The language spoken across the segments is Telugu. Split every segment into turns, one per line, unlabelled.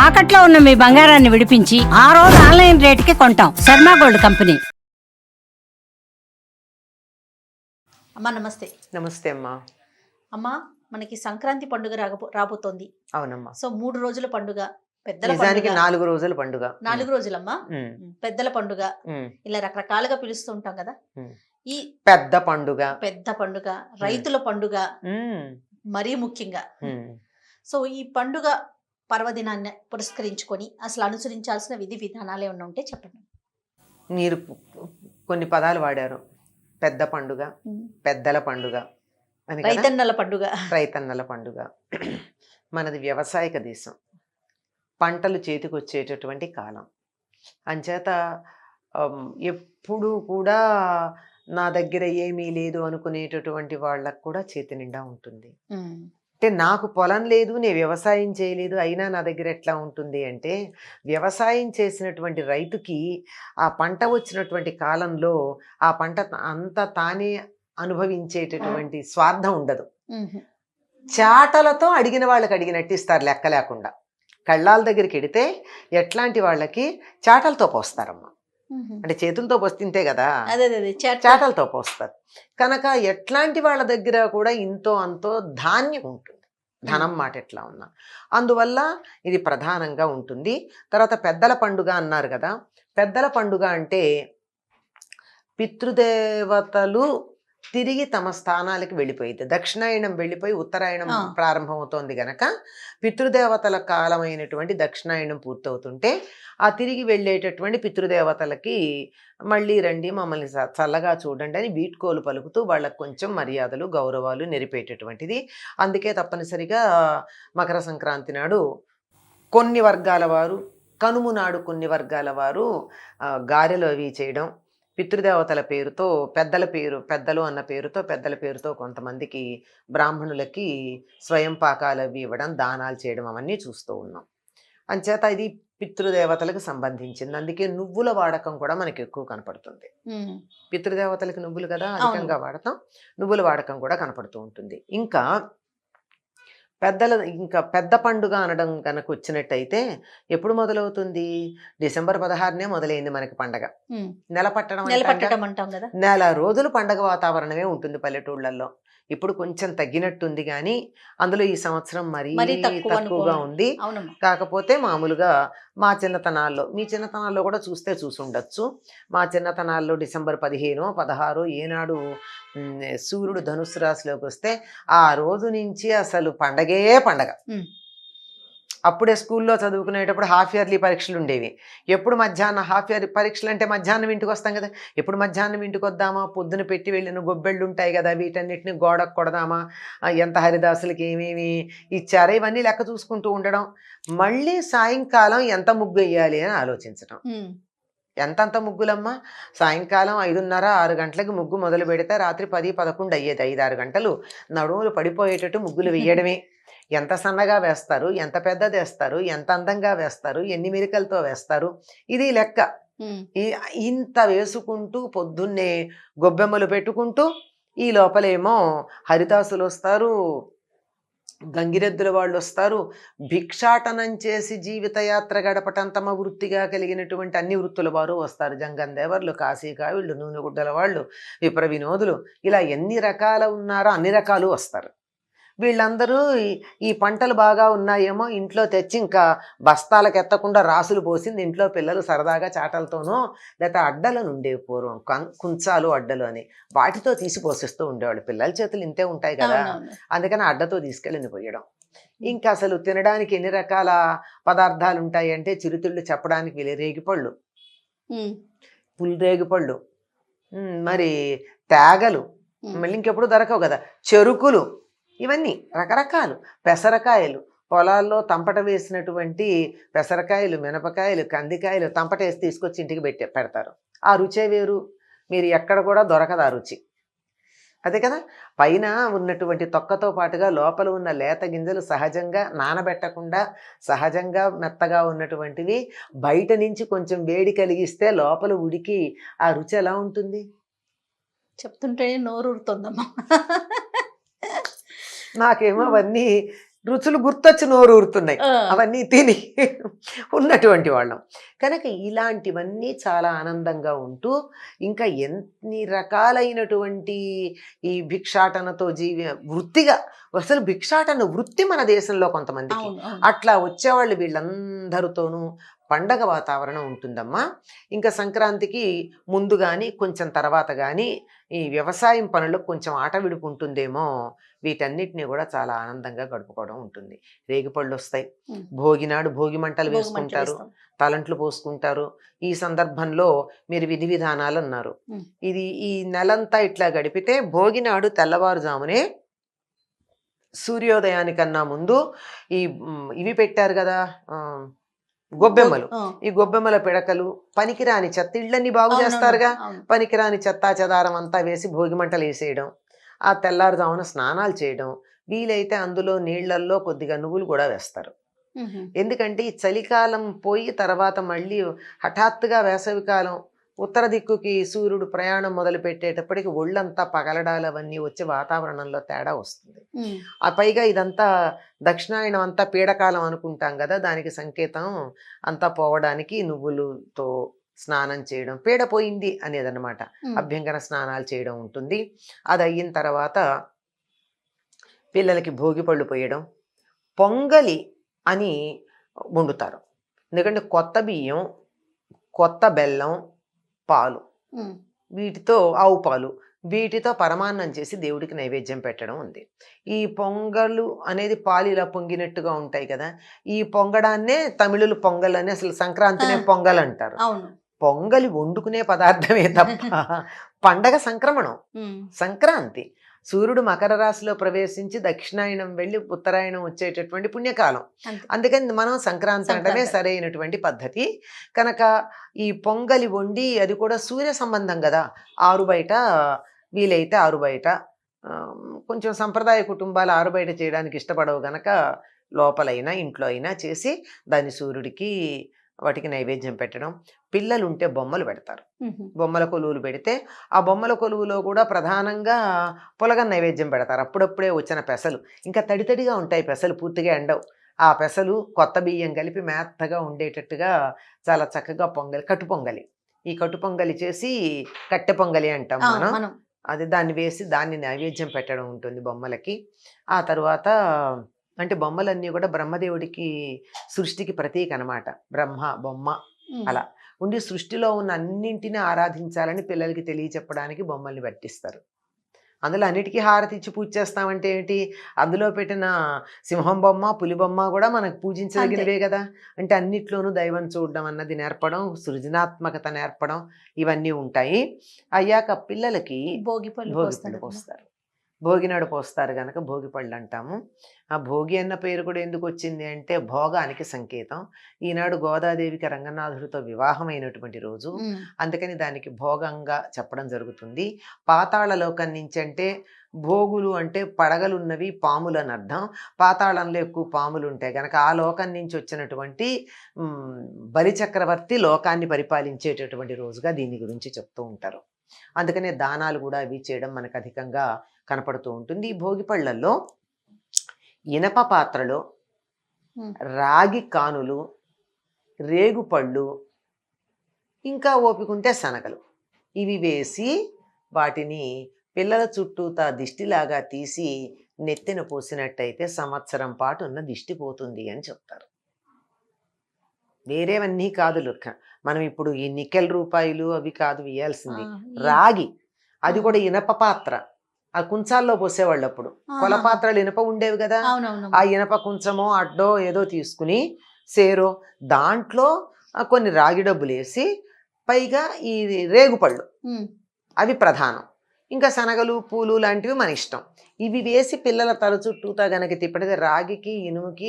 తాకట్లో ఉన్న మీ బంగారాన్ని విడిపించి ఆ రోజు ఆన్లైన్ రేటుకి కొంటాం. Sharma gold company.
అమ్మా నమస్తే.
నమస్తే అమ్మా.
అమ్మా మనకి సంక్రాంతి పండుగ రాబోతోంది.
అవునమ్మా.
సో 3 రోజుల పండుగ, పెద్దల
నిజానికి
పండుగ
4 రోజుల పండుగ.
4 రోజులమ్మా. పెద్దల పండుగ ఇలా రకరకాలుగా పిలుస్తూ ఉంటాం కదా. ఈ
పెద్ద పండుగ,
పెద్ద పండుగ, రైతుల పండుగ మరీ ముఖ్యంగా. సో ఈ పండుగ పర్వదినాన్ని పురస్కరించుకొని అసలు అనుసరించాల్సిన విధి విధానాలు ఏమన్నా ఉంటే చెప్పండి.
మీరు కొన్ని పదాలు వాడారు. పెద్ద పండుగ, పెద్దల పండుగ అని కదా?
రైతన్నల పండుగ.
రైతన్నల పండుగ. మనది వ్యవసాయక దేశం, పంటలు చేతికి వచ్చేటటువంటి కాలం. అంచేత ఎప్పుడు కూడా నా దగ్గర ఏమీ లేదు అనుకునేటటువంటి వాళ్ళకు కూడా చేతి నిండా ఉంటుంది. అంటే నాకు పొలం లేదు, నేను వ్యవసాయం చేయలేదు, అయినా నా దగ్గర ఎట్లా ఉంటుంది అంటే, వ్యవసాయం చేసినటువంటి రైతుకి ఆ పంట వచ్చినటువంటి కాలంలో ఆ పంట అంతా తానే అనుభవించేటటువంటి స్వార్థం ఉండదు. చాటలతో అడిగిన వాళ్ళకి అడిగినట్టు ఇస్తారు, లెక్క లేకుండా. కళ్ళాల దగ్గరికి వెడితే ఎట్లాంటి వాళ్ళకి చాటలతో పోస్తారమ్మా. అంటే చేతులతో పోస్తుంటే కదా, చాటలతో పోస్తారు. కనుక ఎట్లాంటి వాళ్ళ దగ్గర కూడా ఇంతో అంతో ధాన్యం ఉంటుంది, ధనం మాట ఎట్లా ఉన్నా. అందువల్ల ఇది ప్రధానంగా ఉంటుంది. తర్వాత పెద్దల పండుగ అన్నారు కదా. పెద్దల పండుగ అంటే పితృదేవతలు తిరిగి తమ స్థానాలకు వెళ్ళిపోయింది. దక్షిణాయనం వెళ్ళిపోయి ఉత్తరాయణం ప్రారంభమవుతోంది గనక పితృదేవతల కాలమైనటువంటి దక్షిణాయనం పూర్తవుతుంటే ఆ తిరిగి వెళ్ళేటటువంటి పితృదేవతలకి మళ్ళీ రండి, మమ్మల్ని చల్లగా చూడండి అని వీడ్కోలు పలుకుతూ వాళ్ళకు కొంచెం మర్యాదలు గౌరవాలు నెరిపేటటువంటిది. అందుకే తప్పనిసరిగా మకర సంక్రాంతి నాడు కొన్ని వర్గాల వారు, కనుము నాడు కొన్ని వర్గాల వారు గారెలు అవి చేయడం, పితృదేవతల పేరుతో పెద్దలు అన్న పేరుతో పెద్దల పేరుతో కొంతమందికి బ్రాహ్మణులకి స్వయం పాకాలు అవి ఇవ్వడం, దానాలు చేయడం అవన్నీ చూస్తూ ఉన్నాం. అంచేత ఇది పితృదేవతలకు సంబంధించింది. అందుకే నువ్వుల వాడకం కూడా మనకి ఎక్కువ కనపడుతుంది. పితృదేవతలకి నువ్వులు కదా అధికంగా వాడతాం, నువ్వుల వాడకం కూడా కనపడుతూ ఉంటుంది. ఇంకా పెద్ద పండుగ అనడం కనుక వచ్చినట్టయితే ఎప్పుడు మొదలవుతుంది? డిసెంబర్ 16నే మొదలైంది మనకి పండగ. నెల పట్టడం
అంటాం కదా.
నెల రోజులు పండగ వాతావరణమే ఉంటుంది పల్లెటూళ్ళల్లో. ఇప్పుడు కొంచెం తగ్గినట్టుంది, కానీ అందులో ఈ సంవత్సరం మరీ తక్కువగా ఉంది. కాకపోతే మామూలుగా మా చిన్నతనాల్లో, మీ చిన్నతనాల్లో కూడా చూసి ఉండొచ్చు. మా చిన్నతనాల్లో డిసెంబర్ 15, 16 ఏనాడు సూర్యుడు ధనుస్సు రాశిలోకి వస్తే ఆ రోజు నుంచి అసలు పండగే పండగ. అప్పుడే స్కూల్లో చదువుకునేటప్పుడు హాఫ్ ఇయర్లీ పరీక్షలు ఉండేవి. ఎప్పుడు మధ్యాహ్నం హాఫ్ ఇయర్లీ పరీక్షలు అంటే మధ్యాహ్నం ఇంటికి వస్తాం కదా. ఎప్పుడు మధ్యాహ్నం ఇంటికి వద్దామా, పొద్దున పెట్టి వెళ్ళిన గొబ్బెళ్ళు ఉంటాయి కదా, వీటన్నిటిని గోడకు కొడదామా, ఎంత హరిదాసులకి ఏమేమి ఇచ్చారో ఇవన్నీ లెక్క చూసుకుంటూ ఉండడం. మళ్ళీ సాయంకాలం ఎంత ముగ్గు వేయాలి అని ఆలోచించడం. ఎంతంత ముగ్గులమ్మా, సాయంకాలం 5:30, 6 గంటలకి ముగ్గు మొదలు పెడితే రాత్రి 10, 11 అయ్యేది. 5-6 గంటలు నడుములు పడిపోయేటట్టు ముగ్గులు వేయడమే. ఎంత సన్నగా వేస్తారు, ఎంత పెద్దది వేస్తారు, ఎంత అందంగా వేస్తారు, ఎన్ని మెరికలతో వేస్తారు, ఇది లెక్క. ఇంత వేసుకుంటూ పొద్దున్నే గొబ్బెమ్మలు పెట్టుకుంటూ ఈ లోపలేమో హరిదాసులు వస్తారు, గంగిరెద్దుల వాళ్ళు వస్తారు. భిక్షాటనం చేసి జీవితయాత్ర గడపటం తమ వృత్తిగా కలిగినటువంటి అన్ని వృత్తుల వారు వస్తారు. జంగందేవర్లు, కాశీకావిళ్ళు, నూనెగుడ్డల వాళ్ళు, విప్ర వినోదులు, ఇలా ఎన్ని రకాలు ఉన్నారో అన్ని రకాలు వస్తారు. వీళ్ళందరూ ఈ పంటలు బాగా ఉన్నాయేమో ఇంట్లో తెచ్చి ఇంకా బస్తాలకు ఎత్తకుండా రాసులు పోసింది ఇంట్లో పిల్లలు సరదాగా చాటలతోనో లేకపోతే అడ్డలను ఉండేవి పూర్వం, కుంచాలు అడ్డలు అని, వాటితో తీసి పోషిస్తూ ఉండేవాళ్ళు. పిల్లల చేతులు ఇంతే ఉంటాయి కదా, అందుకని అడ్డతో తీసుకెళ్ళి పోయడం. ఇంకా అసలు తినడానికి ఎన్ని రకాల పదార్థాలు ఉంటాయి అంటే చిరుతిళ్ళు చెప్పడానికి రేగిపళ్ళు, పులిరేగిపళ్ళు, మరి తేగలు, మళ్ళీ ఇంకెప్పుడు దొరకవు కదా, చెరుకులు, ఇవన్నీ రకరకాలు, పెసరకాయలు, పొలాల్లో తంపట వేసినటువంటి పెసరకాయలు, మినపకాయలు, కందికాయలు తంపట వేసి తీసుకొచ్చి ఇంటికి పెడతారు. ఆ రుచే వేరు, మీరు ఎక్కడ కూడా దొరకదు ఆ రుచి. అదే కదా, పైన ఉన్నటువంటి తొక్కతో పాటుగా లోపల ఉన్న లేత గింజలు సహజంగా నానబెట్టకుండా సహజంగా మెత్తగా ఉన్నటువంటివి బయట నుంచి కొంచెం వేడి కలిగిస్తే లోపల ఉడికి ఆ రుచి ఎలా ఉంటుంది?
చెప్తుంటే నోరు ఊరుతుందమ్మా.
నాకేమో అవన్నీ రుచులు గుర్తొచ్చి నోరు ఊరుతున్నాయి
ఆ,
అవన్నీ తిని ఉన్నటువంటి వాళ్ళం. కనుక ఇలాంటివన్నీ చాలా ఆనందంగా ఉంటూ ఇంకా ఎన్ని రకాలైనటువంటి ఈ భిక్షాటనతో వృత్తిగా, అసలు భిక్షాటన వృత్తి మన దేశంలో కొంతమందికి.
అవును అవును.
అట్లా వచ్చేవాళ్ళు వీళ్ళందరితోనూ పండగ వాతావరణం ఉంటుందమ్మా. ఇంకా సంక్రాంతికి ముందు కానీ కొంచెం తర్వాత కానీ ఈ వ్యవసాయం పనులకు కొంచెం ఆట విడుపు ఉంటుందేమో. వీటన్నిటిని కూడా చాలా ఆనందంగా గడుపుకోవడం ఉంటుంది. రేగిపళ్ళు వస్తాయి,
ఉమ్.
భోగి నాడు భోగి మంటలు
భోగి మంటలు
వేసుకుంటారు,
వేస్తాం.
తలంట్లు పోసుకుంటారు. ఈ సందర్భంలో మీరు విధి విధానాలు అన్నారు.
ఉమ్.
ఇది ఈ నెలంతా ఇట్లా గడిపితే భోగి నాడు తెల్లవారుజామునే సూర్యోదయానికన్నా ముందు ఈ ఇవి పెట్టారు కదా, గొబ్బెమ్మలు.
ఆ,
ఈ గొబ్బెమ్మల పిడకలు, పనికిరాని చెత్త, ఇళ్ళన్నీ బాగు
అవునవును,
చేస్తారుగా,
అవును.
పనికిరాని చెత్తా చెదారం అంతా వేసి భోగి మంటలు వేసేయడం. ఆ తెల్లారుజామున స్నానాలు చేయడం, వీలైతే అందులో నీళ్లల్లో కొద్దిగా నువ్వులు కూడా వేస్తారు.
ఉహు.
ఎందుకంటే ఈ చలికాలం పోయి తర్వాత మళ్ళీ హఠాత్తుగా వేసవికాలం, ఉత్తర దిక్కుకి సూర్యుడు ప్రయాణం మొదలు పెట్టేటప్పటికి ఒళ్ళంతా పగలడాలు అవన్నీ వచ్చి వాతావరణంలో తేడా వస్తుంది.
ఉమ్.
ఆ పైగా ఇదంతా దక్షిణాయనం అంతా పీడకాలం అనుకుంటాం కదా, దానికి సంకేతం అంతా పోవడానికి నువ్వులతో స్నానం చేయడం, పీడ పోయింది అనేదన్నమాట.
ఉమ్.
అభ్యంగన స్నానాలు చేయడం ఉంటుంది. అది అయిన తర్వాత పిల్లలకి భోగి పళ్ళు పోయడం, పొంగలి అని వండుతారు. ఎందుకంటే కొత్త బియ్యం, కొత్త బెల్లం, పాలు,
ఉమ్.
వీటితో ఆవు పాలు, వీటితో పరమాన్నం చేసి దేవుడికి నైవేద్యం పెట్టడం ఉంది. ఈ పొంగలు అనేది పాలు ఇలా పొంగినట్టుగా ఉంటాయి కదా, ఈ పొంగడాన్నే తమిళులు పొంగల్ అని, అసలు సంక్రాంతినే పొంగల్ అంటారు.
అవును.
పొంగలి వండుకునే పదార్థమే తప్ప పండగ సంక్రమణం,
ఉమ్.
సంక్రాంతి. సూర్యుడు మకర రాశిలో ప్రవేశించి దక్షిణాయనం వెళ్ళి ఉత్తరాయణం వచ్చేటటువంటి పుణ్యకాలం.
అంతే.
అందుకని మనం సంక్రాంతి అంటమే
సంక్రాంతి.
సరైనటువంటి పద్ధతి. కనుక ఈ పొంగలి వండి, అది కూడా సూర్య సంబంధం కదా, ఆరు బయట వీలైతే ఆరు బయట, కొంచెం సంప్రదాయ కుటుంబాలు ఆరు బయట చేయడానికి ఇష్టపడవు గనక లోపలైనా ఇంట్లో అయినా చేసి దాన్ని సూర్యుడికి వాటికి నైవేద్యం పెట్టడం. పిల్లలు ఉంటే బొమ్మలు పెడతారు,
ఉహు.
బొమ్మల కొలువులు పెడితే ఆ బొమ్మల కొలువులో కూడా ప్రధానంగా పులగం నైవేద్యం పెడతారు. అప్పుడప్పుడే వచ్చిన పెసలు, ఇంకా తడితడిగా ఉంటాయి పెసలు, పూర్తిగా ఎండవు. ఆ పెసలు కొత్త బియ్యం కలిపి మెత్తగా ఉండేటట్టుగా చాలా చక్కగా పొంగలి, కట్టు పొంగలి, ఈ కట్టు పొంగలి చేసి కట్టె పొంగలి అంటాం
ఆ,
మనం.
మనం
అది దాన్ని వేసి దాన్ని నైవేద్యం పెట్టడం ఉంటుంది బొమ్మలకి. ఆ తర్వాత అంటే బొమ్మలన్నీ కూడా బ్రహ్మదేవుడికి సృష్టికి ప్రతీక అనమాట. బ్రహ్మ బొమ్మ
ఉమ్.
అలా ఉండి సృష్టిలో ఉన్న అన్నింటినీ ఆరాధించాలని పిల్లలకి తెలియచెప్పడానికి బొమ్మల్ని పట్టిస్తారు. అందులో అన్నిటికీ హారతి ఇచ్చి పూజ చేస్తామంటే ఏంటి, అందులో పెట్టిన సింహం బొమ్మ, పులి బొమ్మ కూడా మనకు పూజించదగినవే కదా. అంటే అన్నిట్లోనూ దైవం చూడడం అన్నది నేర్పడం, సృజనాత్మకత నేర్పడం, ఇవన్నీ ఉంటాయి. అయ్యాక పిల్లలకి
భోగి పళ్ళు
భోగి
పోస్తారు
పళ్ళు
కదా.
పోస్తారు, భోగినాడు పోస్తారు కనుక భోగి పళ్ళు అంటాము. ఆ భోగి అన్న పేరు కూడా ఎందుకు వచ్చింది అంటే భోగానికి సంకేతం. ఈనాడు గోదాదేవికి రంగనాథుడితో వివాహమైనటువంటి రోజు,
ఉమ్.
అందుకని దానికి భోగంగా చెప్పడం జరుగుతుంది. పాతాళ లోకం నుంచి అంటే భోగులు అంటే పడగలున్నవి, పాములు అని అర్థం. పాతాళంలో ఎక్కువ పాములు ఉంటాయి కనుక ఆ లోకం నుంచి వచ్చినటువంటి బలిచక్రవర్తి లోకాన్ని పరిపాలించేటటువంటి రోజుగా దీని గురించి చెప్తూ ఉంటారు. అందుకనే దానాలు కూడా అవి చేయడం మనకు అధికంగా కనపడుతూ ఉంటుంది. ఈ భోగి పళ్ళల్లో ఇనప పాత్రలో రాగి కానులు, రేగుపళ్ళు, ఇంకా ఓపికంటే శనగలు, ఇవి వేసి వాటిని పిల్లల చుట్టూతా దిష్టిలాగా తీసి నెత్తిన పోసినట్టయితే సంవత్సరం పాటు ఉన్న దిష్టి పోతుంది అని చెప్తారు. వేరేవన్నీ కాదు లెక్క, మనం ఇప్పుడు ఈ నికెల్ రూపాయలు అవి కాదు వేయాల్సింది, రాగి, అది కూడా ఇనప పాత్ర. ఆ కుంచాల్లో పోసేవాళ్ళు అప్పుడు, కొల పాత్రలు ఇనప ఉండేవి కదా,
అవునవును.
ఆ ఇనప కుంచమో అడ్డో ఏదో తీసుకుని సేరో దాంట్లో కొన్ని రాగి డబ్బులు వేసి, పైగా ఈ రేగుపళ్ళు అవి ప్రధానం, ఇంకా శనగలు పూలు లాంటివి మన ఇష్టం. ఇవి వేసి పిల్లల తల చుట్టూతా గనక తిప్పడితే రాగికి ఇనుముకి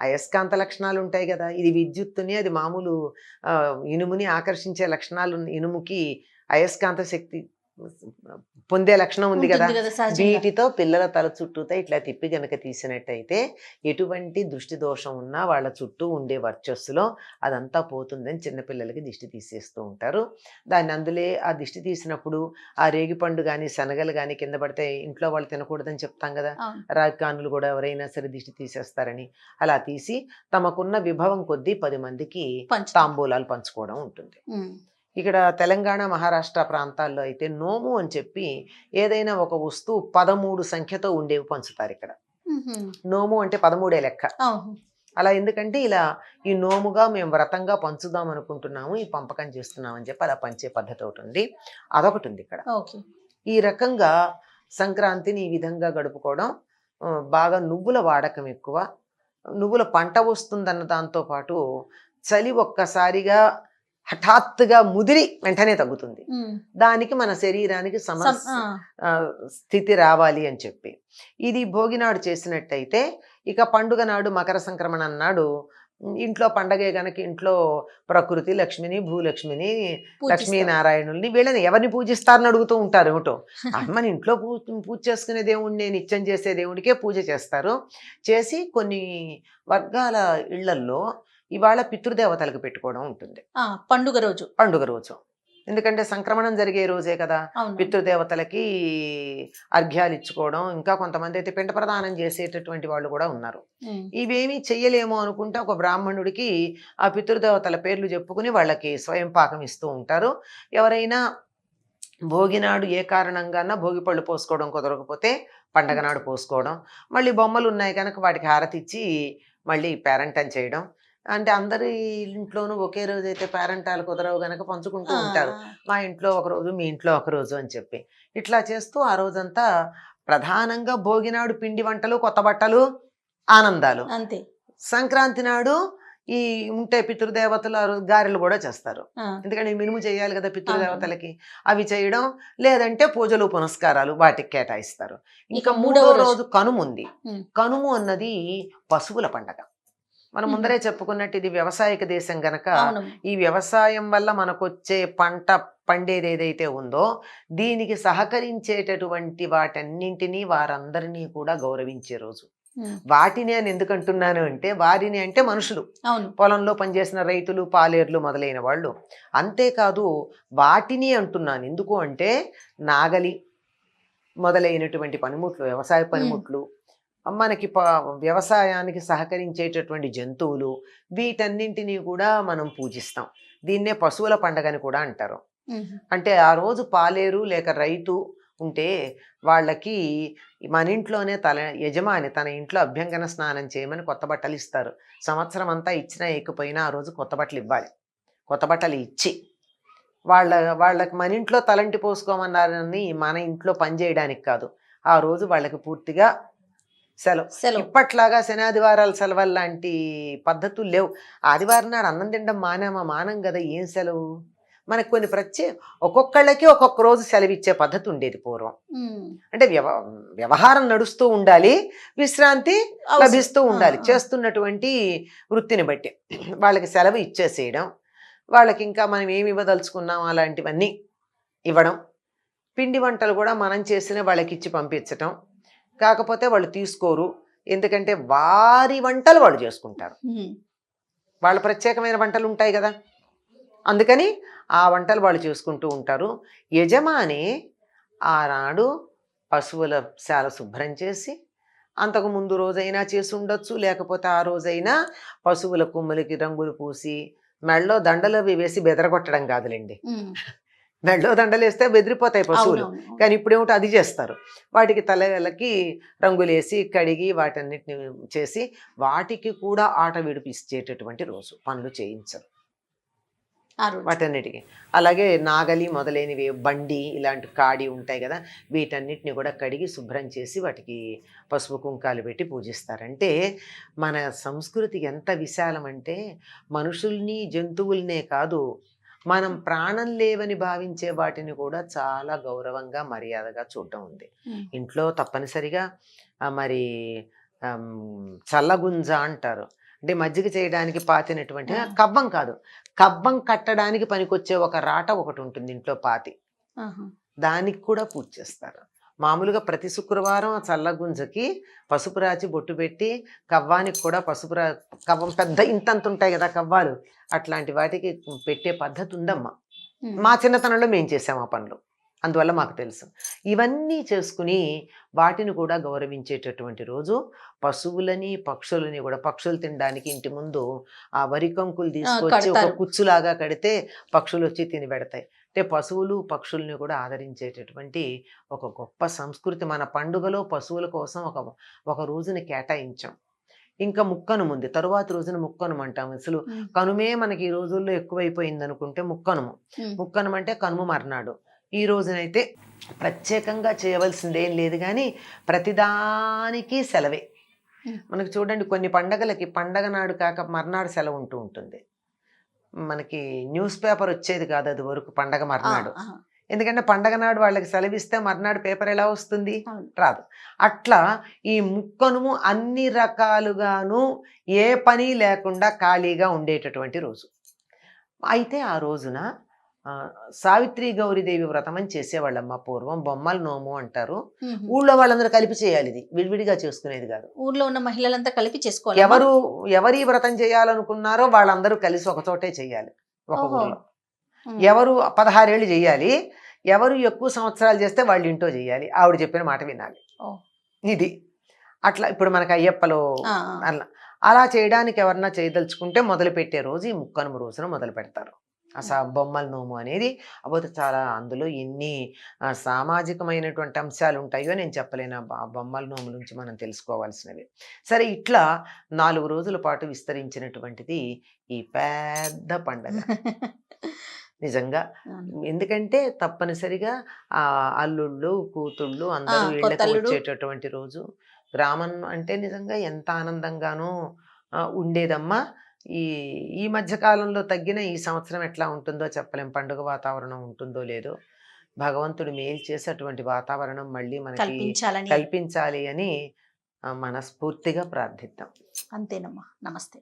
అయస్కాంత లక్షణాలు ఉంటాయి కదా, ఇది విద్యుత్తుని, అది మామూలు ఇనుముని ఆకర్షించే లక్షణాలు, ఇనుముకి అయస్కాంత శక్తి పొందే లక్షణం ఉంది కదా,
ఉంటుంది కదా సహజంగా.
వీటితో పిల్లల తల చుట్టూతో ఇట్లా తిప్పి గనక తీసినట్టయితే ఎటువంటి దృష్టి దోషం ఉన్నా వాళ్ళ చుట్టూ ఉండే వర్చస్సులో అదంతా పోతుందని చిన్నపిల్లలకి దిష్టి తీసేస్తూ ఉంటారు. దాన్ని అందులో ఆ దిష్టి తీసినప్పుడు ఆ రేగిపండు కానీ శనగలు కానీ కింద పడితే ఇంట్లో వాళ్ళు తినకూడదని చెప్తాం కదా,
అవును.
రాజకానులు కూడా ఎవరైనా సరే దిష్టి తీసేస్తారని. అలా తీసి తమకున్న విభవం కొద్దీ 10 మందికి
పంచుతారు.
తాంబూలాలు పంచుకోవడం ఉంటుంది. ఇక్కడ తెలంగాణ మహారాష్ట్ర ప్రాంతాల్లో అయితే నోము అని చెప్పి ఏదైనా ఒక వస్తువు 13 సంఖ్యతో ఉండేవి పంచుతారు. ఇక్కడ నోము అంటే 13 లెక్క.
అవును.
అలా ఎందుకంటే ఇలా ఈ నోముగా మేము వ్రతంగా పంచుదాం అనుకుంటున్నాము, ఈ పంపకం చేస్తున్నాం అని చెప్పి అలా పంచే పద్ధతి ఒకటి ఉంది. అదొకటి ఉంది ఇక్కడ.
ఓకే.
ఈ రకంగా సంక్రాంతిని ఈ విధంగా గడుపుకోవడం. బాగా నువ్వుల వాడకం ఎక్కువ. నువ్వుల పంట వస్తుందన్న దాంతో పాటు చలి ఒక్కసారిగా హఠాత్తుగా ముదిరి వెంటనే తగ్గుతుంది. దానికి మన శరీరానికి స్థితి రావాలి అని చెప్పి ఇది భోగినాడు చేసినట్టయితే, ఇక పండుగ నాడు మకర సంక్రమణ నాడు ఇంట్లో పండగే గనక ఇంట్లో ప్రకృతి లక్ష్మిని, భూలక్ష్మిని, లక్ష్మీనారాయణుల్ని వీళ్ళని ఎవరిని పూజిస్తారని అడుగుతూ ఉంటారు. ఏమిటో మన ఇంట్లో పూజ చేసుకునే దేవుడిని, నిత్యం చేసే దేవుడికే పూజ చేస్తారు. చేసి కొన్ని వర్గాల ఇళ్లల్లో ఇవాళ పితృదేవతలకు పెట్టుకోవడం ఉంటుంది
పండుగ రోజు.
ఎందుకంటే సంక్రమణం జరిగే రోజే కదా పితృదేవతలకి అర్ఘ్యాలు ఇచ్చుకోవడం. ఇంకా కొంతమంది అయితే పిండ ప్రదానం చేసేటటువంటి వాళ్ళు కూడా ఉన్నారు. ఇవేమీ చెయ్యలేమో అనుకుంటే ఒక బ్రాహ్మణుడికి ఆ పితృదేవతల పేర్లు చెప్పుకుని వాళ్ళకి స్వయం పాకం ఇస్తూ ఉంటారు. ఎవరైనా భోగినాడు ఏ కారణంగానా భోగి పళ్ళు పోసుకోవడం కుదరకపోతే పండగ నాడు పోసుకోవడం. మళ్ళీ బొమ్మలు ఉన్నాయి కనుక వాటికి హారతి ఇచ్చి మళ్ళీ పేరంటం చేయడం. అంటే అందరి ఇంట్లోనూ ఒకే రోజు అయితే పేరంటాలు కుదరవు గనక పంచుకుంటూ ఉంటారు. మా ఇంట్లో ఒక రోజు, మీ ఇంట్లో ఒక రోజు అని చెప్పి ఇట్లా చేస్తూ ఆ రోజంతా ప్రధానంగా భోగినాడు పిండి వంటలు, కొత్త బట్టలు, ఆనందాలు.
అంతే.
సంక్రాంతి నాడు ఈ ఉంటే పితృదేవతలు గారెలు కూడా చేస్తారు. ఎందుకంటే మినుము చేయాలి కదా పితృదేవతలకి, అవి చేయడం. లేదంటే పూజలు పునస్కారాలు వాటికి కేటాయిస్తారు. ఇంకా 3వ రోజు కనుము ఉంది. కనుము అన్నది పశువుల పండగ. మనం ముందరే చెప్పుకున్నట్టు ఇది వ్యవసాయక దేశం గనక ఈ వ్యవసాయం వల్ల మనకొచ్చే పంట పండేది ఏదైతే ఉందో దీనికి సహకరించేటటువంటి వాటన్నింటినీ వారందరినీ కూడా గౌరవించే రోజు. వాటిని అని ఎందుకంటున్నాను అంటే, వారిని అంటే మనుషులు, పొలంలో పనిచేసిన రైతులు, పాలేర్లు మొదలైన వాళ్ళు. అంతేకాదు వాటిని అంటున్నాను ఎందుకు అంటే, నాగలి మొదలైనటువంటి పనిముట్లు, వ్యవసాయ పనిముట్లు, మనకి వ్యవసాయానికి సహకరించేటటువంటి జంతువులు, వీటన్నింటినీ కూడా మనం పూజిస్తాం. దీన్నే పశువుల పండగని కూడా అంటారు. అంటే ఆ రోజు పాలేరు లేక రైతు ఉంటే వాళ్ళకి మన ఇంట్లోనే యజమాని తన ఇంట్లో అభ్యంగన స్నానం చేయమని కొత్త బట్టలు ఇస్తారు. సంవత్సరం అంతా ఇచ్చినా ఇకపోయినా ఆ రోజు కొత్త బట్టలు ఇవ్వాలి. కొత్త బట్టలు ఇచ్చి వాళ్ళకి మన ఇంట్లో తలంటి పోసుకోమన్నారని మన ఇంట్లో పని చేయడానికి కాదు, ఆ రోజు వాళ్ళకి పూర్తిగా సెలవు. ఇప్పట్లాగా శనాదివారాలు సెలవులు లాంటి పద్ధతులు లేవు. ఆదివారం నాడు అన్నం తినడం మానం కదా, ఏం సెలవు? మనకు కొన్ని ఒక్కొక్కళ్ళకి ఒక్కొక్క రోజు సెలవు ఇచ్చే పద్ధతి ఉండేది పూర్వం. అంటే వ్యవహారం నడుస్తూ ఉండాలి, విశ్రాంతి లభిస్తూ ఉండాలి. చేస్తున్నటువంటి వృత్తిని బట్టి వాళ్ళకి సెలవు ఇచ్చేసేయడం, వాళ్ళకి ఇంకా మనం ఏమి ఇవ్వదలుచుకున్నాం అలాంటివన్నీ ఇవ్వడం. పిండి వంటలు కూడా మనం చేసిన వాళ్ళకి ఇచ్చి పంపించటం. కాకపోతే వాళ్ళు తీసుకోరు, ఎందుకంటే వారి వంటలు వాళ్ళు చేసుకుంటారు. వాళ్ళ ప్రత్యేకమైన వంటలు ఉంటాయి కదా, అందుకని ఆ వంటలు వాళ్ళు చేసుకుంటూ ఉంటారు. యజమాని ఆనాడు పశువుల శాల శుభ్రం చేసి, అంతకు ముందు రోజైనా చేసి ఉండొచ్చు, లేకపోతే ఆ రోజైనా పశువుల కొమ్ములకి రంగులు పూసి మెడలో దండలు వేసి బెదరగొట్టడం కాదులేండి. మెడలో దండలు వేస్తే బెదిరిపోతాయి పశువులు, కానీ ఇప్పుడేమిటో అది చేస్తారు. వాటికి తలకి రంగులేసి కడిగి వాటన్నిటిని చేసి వాటికి కూడా ఆట విడిపిచ్చేటటువంటి రోజు. పనులు చేయించరు వాటన్నిటికీ. అలాగే నాగలి మొదలైనవి, బండి, ఇలాంటి కాడి ఉంటాయి కదా, వీటన్నిటిని కూడా కడిగి శుభ్రం చేసి వాటికి పసుపు కుంకాలు పెట్టి పూజిస్తారంటే మన సంస్కృతి ఎంత విశాలం అంటే, మనుషుల్ని జంతువులనే కాదు, మనం ప్రాణం లేవని భావించే వాటిని కూడా చాలా గౌరవంగా మర్యాదగా చూడటం ఉంది. ఇంట్లో తప్పనిసరిగా మరి చల్లగుంజ అంటారు, అంటే మజ్జిగ చేయడానికి పాతినటువంటి, కవ్వం కాదు, కవ్వం కట్టడానికి పనికొచ్చే ఒక రాట ఒకటి ఉంటుంది ఇంట్లో పాతి. దానికి కూడా పూజ చేస్తారు. మామూలుగా ప్రతి శుక్రవారం ఆ చల్లగుంజకి పసుపు రాచి బొట్టు పెట్టి, కవ్వానికి కూడా కవ్వం పెద్ద ఇంతంత ఉంటాయి కదా కవ్వాలు, అట్లాంటి వాటికి పెట్టే పద్ధతి ఉందమ్మా. మా చిన్నతనంలో మేము చేసాం ఆ పనులు, అందువల్ల మాకు తెలుసు. ఇవన్నీ చేసుకుని వాటిని కూడా గౌరవించేటటువంటి రోజు. పశువులని పక్షులని కూడా, పక్షులు తినడానికి ఇంటి ముందు ఆ వరి కంకులు తీసుకొచ్చి ఒక కుచ్చులాగా కడితే పక్షులు వచ్చి తిని పెడతాయి. అంటే పశువులు పక్షుల్ని కూడా ఆదరించేటటువంటి ఒక గొప్ప సంస్కృతి. మన పండుగలో పశువుల కోసం ఒక రోజుని కేటాయించాం. ఇంకా ముక్కనుము ఉంది, తరువాత రోజున ముక్కనుము అంటాం. అసలు కనుమే మనకి ఈ రోజుల్లో ఎక్కువైపోయింది అనుకుంటే ముక్కనుము. ముక్కనుము అంటే కనుమ మర్నాడు. ఈ రోజునైతే ప్రత్యేకంగా చేయవలసిందేం లేదు, కానీ ప్రతిదానికి సెలవే. మనకు చూడండి, కొన్ని పండగలకి పండగ నాడు కాక మర్నాడు సెలవు ఉంటూ ఉంటుంది. మనకి న్యూస్ పేపర్ వచ్చేది కాదు అది వరకు పండగ మర్నాడు. ఎందుకంటే పండగ నాడు వాళ్ళకి సెలవిస్తే మర్నాడు పేపర్ ఎలా వస్తుంది? రాదు. అట్లా ఈ ముక్కనుము అన్ని రకాలుగాను ఏ పని లేకుండా ఖాళీగా ఉండేటటువంటి రోజు. అయితే ఆ రోజున సావిత్రి గౌరీదేవి వ్రతం అని చేసేవాళ్ళమ్మ పూర్వం. బొమ్మల నోము అంటారు. ఊళ్ళో వాళ్ళందరూ కలిపి చేయాలి, ఇది విడివిడిగా చేసుకునేది కాదు.
ఊర్లో ఉన్న మహిళలంతా కలిపి చేసుకోవాలి.
ఎవరి వ్రతం చేయాలనుకున్నారో వాళ్ళందరూ కలిసి ఒక చోటే చేయాలి ఒక ఊళ్ళో. ఎవరు 16 ఏళ్ళు చేయాలి, ఎవరు ఎక్కువ సంవత్సరాలు చేస్తే వాళ్ళు ఇంటో చేయాలి, ఆవిడ చెప్పిన మాట వినాలి. ఇది అట్లా ఇప్పుడు మనకు అయ్యప్పలో అలా చేయడానికి ఎవరన్నా చేయదలుచుకుంటే మొదలు పెట్టే రోజు ఈ ముక్కనుమ రోజున మొదలు పెడతారు. బొమ్మల నోము అనేది అపోతే చాలా అందులో ఎన్ని సామాజికమైనటువంటి అంశాలు ఉంటాయో నేను చెప్పలేను. బొమ్మల నోము నుంచి మనం తెలుసుకోవాల్సినవి. సరే, ఇట్లా 4 రోజుల పాటు విస్తరించినటువంటిది ఈ పెద్ద పండగ నిజంగా. ఎందుకంటే తప్పనిసరిగా ఆ అల్లుళ్ళు కూతుళ్ళు అందరూ ఇళ్ళకి వచ్చేటటువంటి రోజు. గ్రామం అంటే నిజంగా ఎంత ఆనందంగానూ ఉండేదమ్మా. ఈ మధ్య కాలంలో తగ్గిన ఈ సంవత్సరం ఎట్లా ఉంటుందో చెప్పలేం. పండుగ వాతావరణం ఉంటుందో లేదో, భగవంతుడు మేలు చేసి అటువంటి వాతావరణం మళ్ళీ మనకి కల్పించాలి అని మనస్ఫూర్తిగా ప్రార్థిద్దాం.
అంతేనమ్మా. నమస్తే.